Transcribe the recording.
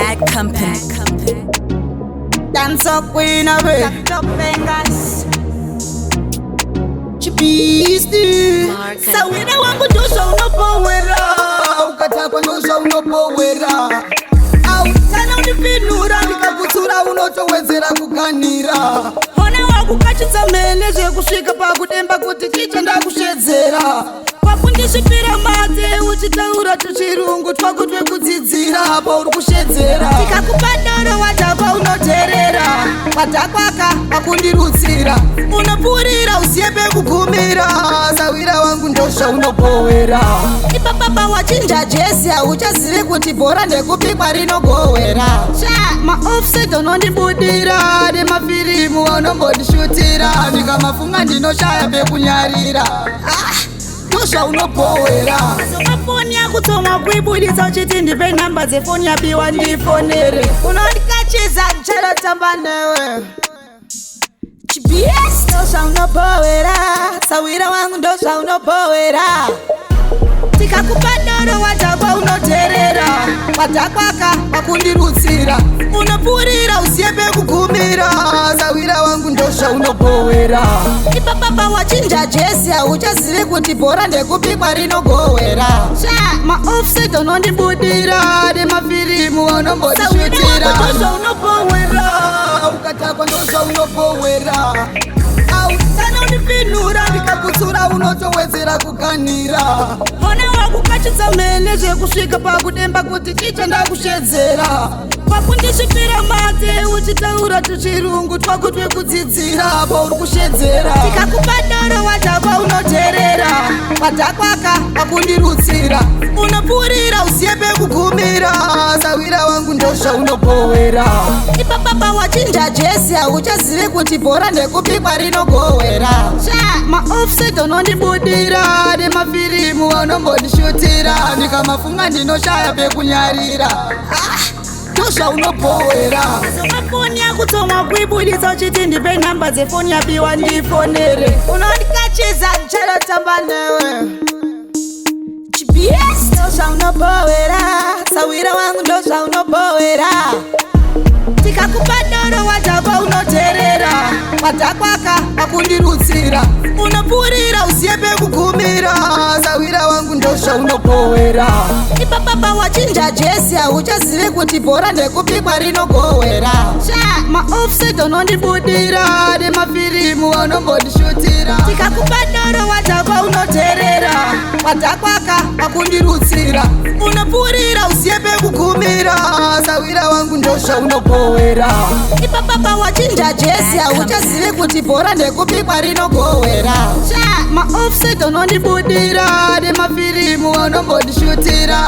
Bad company. Dance up queen of it. Chibisti. Sawira wangu ndosha unopowera. Ukatakwa ndosha unopowera. Au sana unipinura nikakutsura unotowedzera kuganira. Hona wakukachitsa mene zvekusvika pakudemba kuti chicha ndakushedzera. Wakundisvipira mate uchitaura tuchirungu twako twekudzidzira apa uri kushedzera. Tikakupa doro watapa unoteerera. Patakwaka wakundirutsira. Unopurira usiye pekugumira. Sawira wangu ndosha unopowera. Ipapapa wachinja jesi hauchazivi kuti bhora ndekupikwa rinogowera. Maofset unondibudira nemafirimu anombondishutira. Ndikamafunga ndinoshaya pekunyarira. Ndosha unopowera. Foni yako toma kuibudisa uchiti ndipe namba dzefoni yabiwa ndifonere. Unondikachiza chero tamba newe. Chibiesti. Ndosha unopowera. Sawira wangu ndosha unopowera. Tikakupa doro watapa unoteerera. Patakwaka wakundirutsira. Unopurira usiye pekugumira. Sawira wangu ndosha unopowera. Ipapapa wachinja jesi hauchazivi kuti bhora ndekupikwa rinogowera. Maofset unondibudira nemafirimu anombondishutira. Ndosha unopowera. Ukatakwa ndosha unopowera. Au sana unipinura ndikakutsura unotowedzera kuganira. Hona wakukachitsa mene zvekusvika pakudemba kuti chicha ndakushedzera. Wakundisvipira mate uchitaura tuchirungu twako twekudzidzira apa uri kushedzera. Tikakupa doro watapa unoteerera. Patakwaka wakundirutsira. Unopurira usiye pekugumira. Sawira wangu ndosha unopowera. Ipapapa wachinja jesi hauchazivi kuti bhora ndekupikwa rinogowera. Maofset unondibudira nemafirimu anombondishutira. Ndikamafunga ndinoshaya pekunyarira. Ndosha unopowera. Foni yako toma kuibudisa uchiti ndipe namba dzefoni yabiwa ndifonere. Unondikachiza chero tamba newe. Chibiesti. Ndosha unopowera. Sawira wangu ndosha unopowera. Tikakupa doro watapa unoteerera. Patakwaka wakundirutsira. Unopurira usiye pekugumira. Sawira wangu ndosha unopowera. Ipapapa wachinja jesi hauchazivi kuti bhora ndekupikwa rinogowera. Maofset unondibudira nemafirimu anombondishutira. Tikakupa doro watapa unoteerera. Patakwaka wakundirutsira. Unopurira usiye pekugumira. Sawira wangu ndosha unopowera. Ipapapa wachinja jesi hauchazivi kuti bhora ndekupikwa rinogowera. Maofset unondibudira nemafirimu anombondishutira.